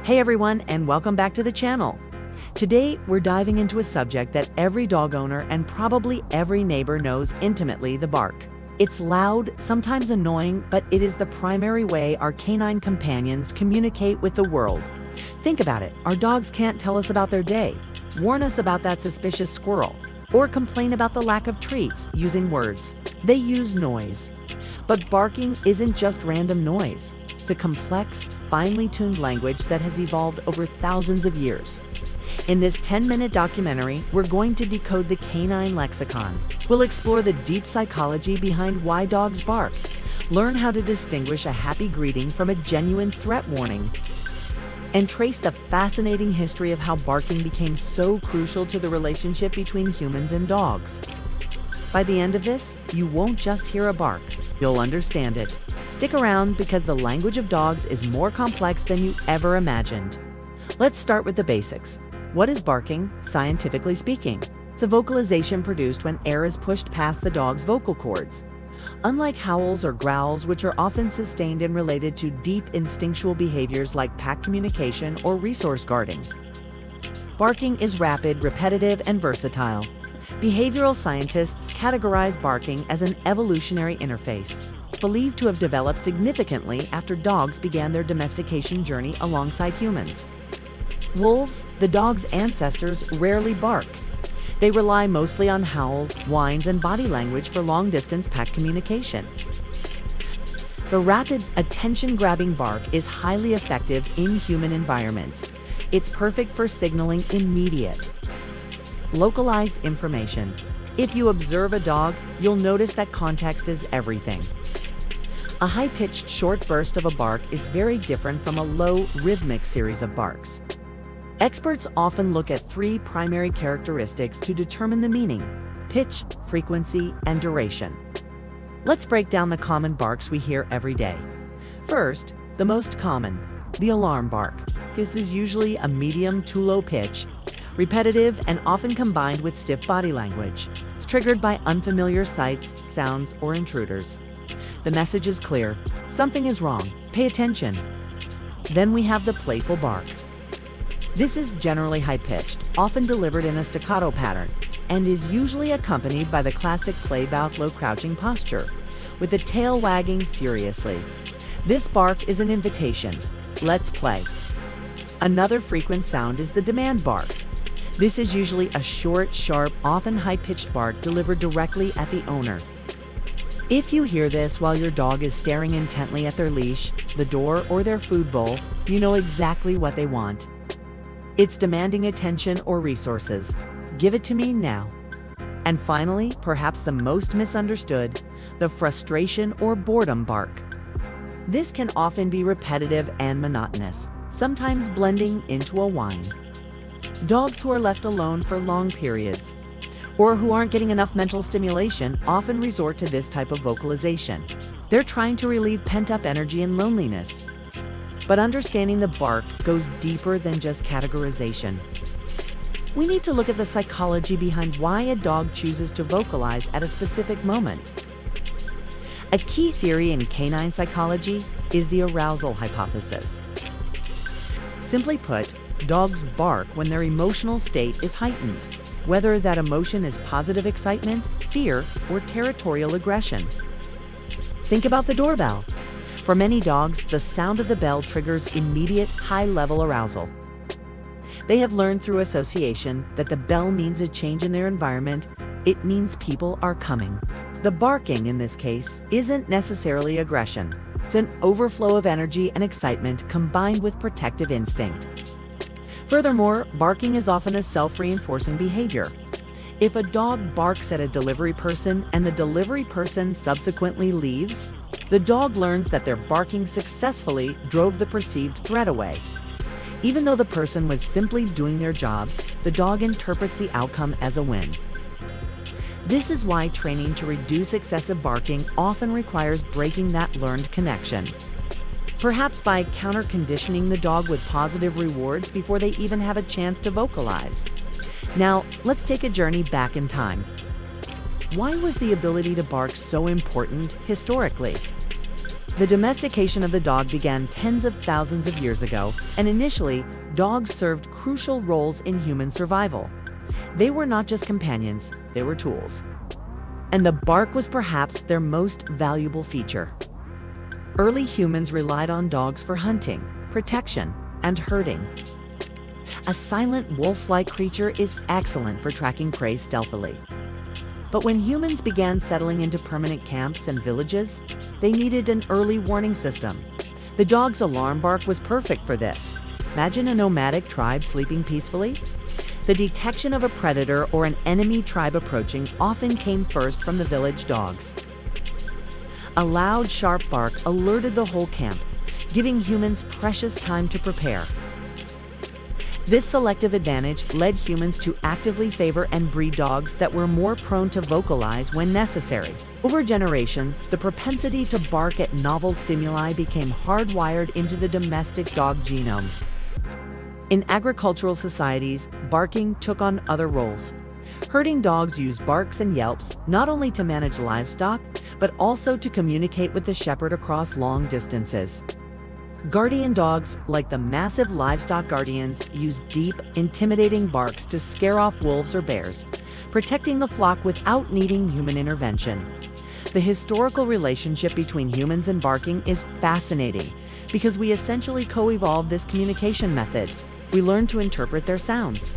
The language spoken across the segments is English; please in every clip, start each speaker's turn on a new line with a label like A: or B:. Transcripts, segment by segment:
A: Hey everyone, and welcome back to the channel. Today, we're diving into a subject that every dog owner and probably every neighbor knows intimately: the bark. It's loud, sometimes annoying, but it is the primary way our canine companions communicate with the world. Think about it. Our dogs can't tell us about their day, warn us about that suspicious squirrel, or complain about the lack of treats using words. They use noise. But barking isn't just random noise. It's a complex, finely tuned language that has evolved over thousands of years. In this 10-minute documentary, we're going to decode the canine lexicon. We'll explore the deep psychology behind why dogs bark, learn how to distinguish a happy greeting from a genuine threat warning, and trace the fascinating history of how barking became so crucial to the relationship between humans and dogs. By the end of this, you won't just hear a bark, you'll understand it. Stick around because the language of dogs is more complex than you ever imagined. Let's start with the basics. What is barking, scientifically speaking? It's a vocalization produced when air is pushed past the dog's vocal cords. Unlike howls or growls, which are often sustained and related to deep instinctual behaviors like pack communication or resource guarding, barking is rapid, repetitive, and versatile. Behavioral scientists categorize barking as an evolutionary interface, believed to have developed significantly after dogs began their domestication journey alongside humans. Wolves, the dog's ancestors, rarely bark. They rely mostly on howls, whines, and body language for long-distance pack communication. The rapid, attention-grabbing bark is highly effective in human environments. It's perfect for signaling immediate, localized information. If you observe a dog, you'll notice that context is everything. A high-pitched short burst of a bark is very different from a low, rhythmic series of barks. Experts often look at three primary characteristics to determine the meaning: pitch, frequency, and duration. Let's break down the common barks we hear every day. First, the most common, the alarm bark. This is usually a medium to low pitch, repetitive, and often combined with stiff body language. It's triggered by unfamiliar sights, sounds, or intruders. The message is clear: something is wrong, pay attention. Then we have the playful bark. This is generally high-pitched, often delivered in a staccato pattern, and is usually accompanied by the classic play-bout low crouching posture, with the tail wagging furiously. This bark is an invitation. Let's play. Another frequent sound is the demand bark. This is usually a short, sharp, often high-pitched bark delivered directly at the owner. If you hear this while your dog is staring intently at their leash, the door, or their food bowl, you know exactly what they want. It's demanding attention or resources. Give it to me now. And finally, perhaps the most misunderstood, the frustration or boredom bark. This can often be repetitive and monotonous, sometimes blending into a whine. Dogs who are left alone for long periods, or who aren't getting enough mental stimulation, often resort to this type of vocalization. They're trying to relieve pent-up energy and loneliness. But understanding the bark goes deeper than just categorization. We need to look at the psychology behind why a dog chooses to vocalize at a specific moment. A key theory in canine psychology is the arousal hypothesis. Simply put, dogs bark when their emotional state is heightened, whether that emotion is positive excitement, fear, or territorial aggression. Think about the doorbell. For many dogs, the sound of the bell triggers immediate, high-level arousal. They have learned through association that the bell means a change in their environment. It means people are coming. The barking, in this case, isn't necessarily aggression. It's an overflow of energy and excitement combined with protective instinct. Furthermore, barking is often a self-reinforcing behavior. If a dog barks at a delivery person and the delivery person subsequently leaves, the dog learns that their barking successfully drove the perceived threat away. Even though the person was simply doing their job, the dog interprets the outcome as a win. This is why training to reduce excessive barking often requires breaking that learned connection. Perhaps by counter-conditioning the dog with positive rewards before they even have a chance to vocalize. Now, let's take a journey back in time. Why was the ability to bark so important historically? The domestication of the dog began tens of thousands of years ago, and initially, dogs served crucial roles in human survival. They were not just companions, they were tools. And the bark was perhaps their most valuable feature. Early humans relied on dogs for hunting, protection, and herding. A silent wolf-like creature is excellent for tracking prey stealthily. But when humans began settling into permanent camps and villages, they needed an early warning system. The dog's alarm bark was perfect for this. Imagine a nomadic tribe sleeping peacefully. The detection of a predator or an enemy tribe approaching often came first from the village dogs. A loud, sharp bark alerted the whole camp, giving humans precious time to prepare. This selective advantage led humans to actively favor and breed dogs that were more prone to vocalize when necessary. Over generations, the propensity to bark at novel stimuli became hardwired into the domestic dog genome. In agricultural societies, barking took on other roles. Herding dogs used barks and yelps not only to manage livestock, but also to communicate with the shepherd across long distances. Guardian dogs, like the massive livestock guardians, use deep, intimidating barks to scare off wolves or bears, protecting the flock without needing human intervention. The historical relationship between humans and barking is fascinating because we essentially co-evolved this communication method. We learned to interpret their sounds,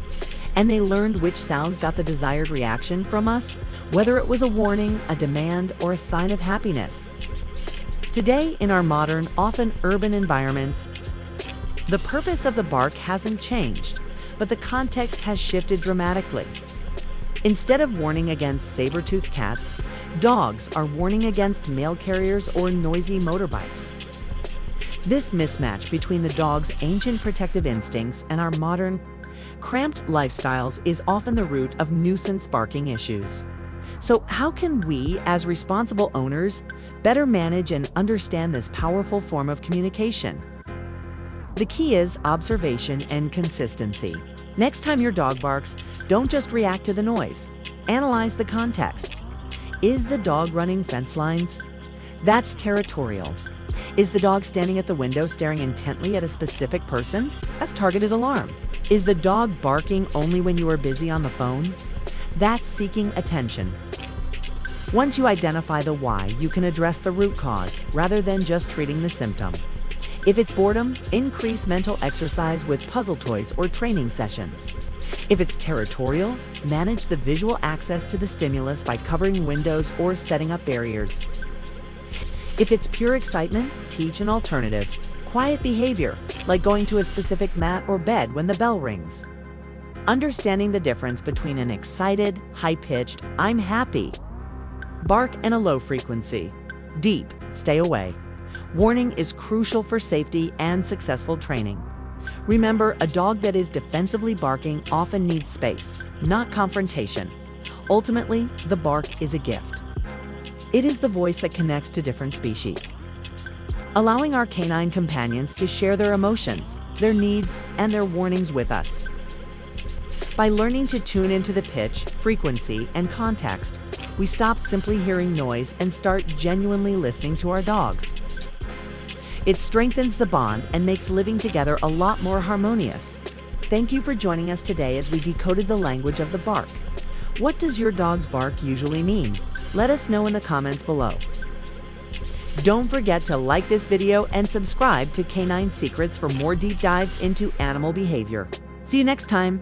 A: and they learned which sounds got the desired reaction from us, whether it was a warning, a demand, or a sign of happiness. Today, in our modern, often urban environments, the purpose of the bark hasn't changed, but the context has shifted dramatically. Instead of warning against saber-toothed cats, dogs are warning against mail carriers or noisy motorbikes. This mismatch between the dog's ancient protective instincts and our modern, cramped lifestyles is often the root of nuisance barking issues. So how can we, as responsible owners, better manage and understand this powerful form of communication? The key is observation and consistency. Next time your dog barks, don't just react to the noise. Analyze the context. Is the dog running fence lines? That's territorial. Is the dog standing at the window staring intently at a specific person? That's targeted alarm. Is the dog barking only when you are busy on the phone? That's seeking attention. Once you identify the why, you can address the root cause rather than just treating the symptom. If it's boredom, increase mental exercise with puzzle toys or training sessions. If it's territorial, manage the visual access to the stimulus by covering windows or setting up barriers. If it's pure excitement, teach an alternative. Quiet behavior, like going to a specific mat or bed when the bell rings. Understanding the difference between an excited, high-pitched, "I'm happy" bark and a low frequency, "deep, stay away" warning is crucial for safety and successful training. Remember, a dog that is defensively barking often needs space, not confrontation. Ultimately, the bark is a gift. It is the voice that connects to different species, allowing our canine companions to share their emotions, their needs, and their warnings with us. By learning to tune into the pitch, frequency, and context, we stop simply hearing noise and start genuinely listening to our dogs. It strengthens the bond and makes living together a lot more harmonious. Thank you for joining us today as we decoded the language of the bark. What does your dog's bark usually mean? Let us know in the comments below. Don't forget to like this video and subscribe to Canine Secrets for more deep dives into animal behavior. See you next time.